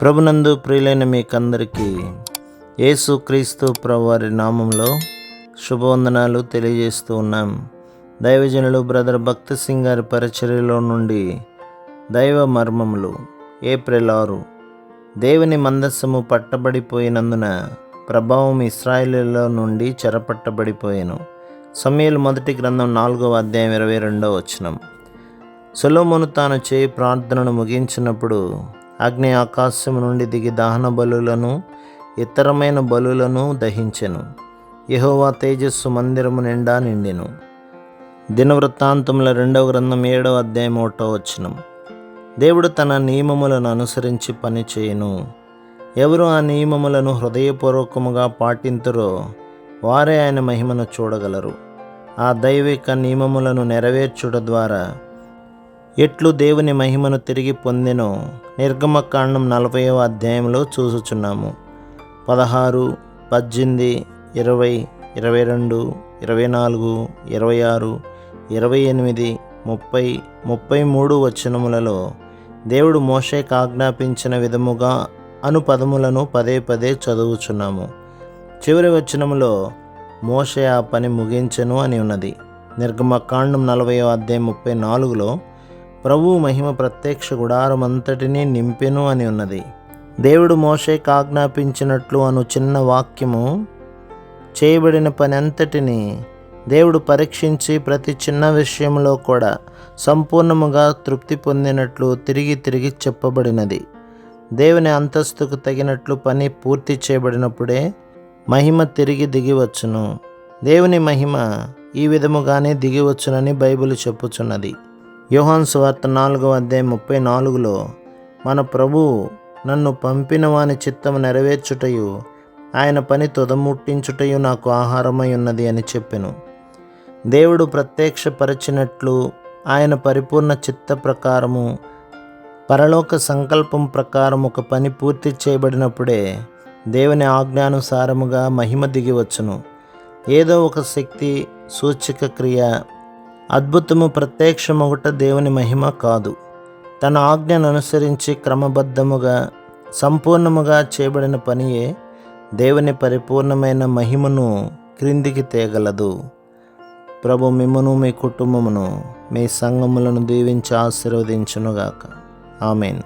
ప్రభునందు ప్రియులైన మీకందరికీ యేసుక్రీస్తు ప్రభువారి నామంలో శుభవందనాలు తెలియజేస్తూ ఉన్నాం. దైవజనులు బ్రదర్ భక్తి సింగ్ గారి పరిచర్యలో నుండి దైవ మర్మములు. ఏప్రిల్ 6. దేవుని మందస్సము పట్టబడిపోయినందున ప్రభావం ఇశ్రాయేలులో నుండి చెరపట్టబడిపోయెను. సమూయేలు మొదటి గ్రంథం 4వ అధ్యాయం 22వ వచనం. సొలొమోను తాను చేయి ప్రార్థనను ముగించినప్పుడు అగ్ని ఆకాశము నుండి దిగి దహన బలులను ఇతరమైన బలులను దహించెను. యెహోవా తేజస్సు మందిరము నిండా నిండెను. దినవృత్తాంతముల 2వ గ్రంథం 7వ అధ్యాయం 1వ వచనం. దేవుడు తన నియమములను అనుసరించి పని చేయును. ఎవరు ఆ నియమములను హృదయపూర్వకముగా పాటింతురో వారే ఆయన మహిమను చూడగలరు. ఆ దైవిక నియమములను నెరవేర్చుట ద్వారా ఎట్లు దేవుని మహిమను తిరిగి పొందెనో నిర్గమకాండం 40వ అధ్యాయంలో చూసుచున్నాము. 16, 18, 20, 22, 24, 26, 28, 30, 33 వచనములలో దేవుడు మోషేకు ఆజ్ఞాపించిన విధముగా అను పదములను పదే పదే చదువుచున్నాము. చివరి వచనములో మోషే ఆ పని ముగించెను అని ఉన్నది. నిర్గమకాండం 40వ అధ్యాయం 34లో ప్రభువు మహిమ ప్రత్యక్ష గుడారమంతటినీ నింపెను అని ఉన్నది. దేవుడు మోషేకు ఆజ్ఞాపించినట్లు అను చిన్న వాక్యము చేయబడిన పని అంతటినీ దేవుడు పరీక్షించి ప్రతి చిన్న విషయంలో కూడా సంపూర్ణముగా తృప్తి పొందినట్లు తిరిగి తిరిగి చెప్పబడినది. దేవుని అంతస్తుకు తగినట్లు పని పూర్తి చేయబడినప్పుడే మహిమ తిరిగి దిగివచ్చును. దేవుని మహిమ ఈ విధముగానే దిగివచ్చునని బైబిల్ చెప్పుచున్నది. యోహాను సువార్త 4వ అధ్యాయం 34లో మన ప్రభువు నన్ను పంపిన వాని చిత్తము నెరవేర్చుటయు ఆయన పని తుదముట్టించుటయు నాకు ఆహారమై ఉన్నది అని చెప్పెను. దేవుడు ప్రత్యక్షపరచినట్లు ఆయన పరిపూర్ణ చిత్త ప్రకారము పరలోక సంకల్పం ప్రకారం ఒక పని పూర్తి చేయబడినప్పుడే దేవుని ఆజ్ఞానుసారముగా మహిమ దిగివచ్చును. ఏదో ఒక శక్తి, సూచక క్రియ, అద్భుతము ప్రత్యక్షమొకట దేవుని మహిమ కాదు. తన ఆజ్ఞను అనుసరించి క్రమబద్ధముగా సంపూర్ణముగా చేయబడిన పనియే దేవుని పరిపూర్ణమైన మహిమను క్రిందికి తేగలదు. ప్రభు మిమ్మును మీ కుటుంబమును మీ సంఘములను దీవించి ఆశీర్వదించునుగాక. ఆమేన్.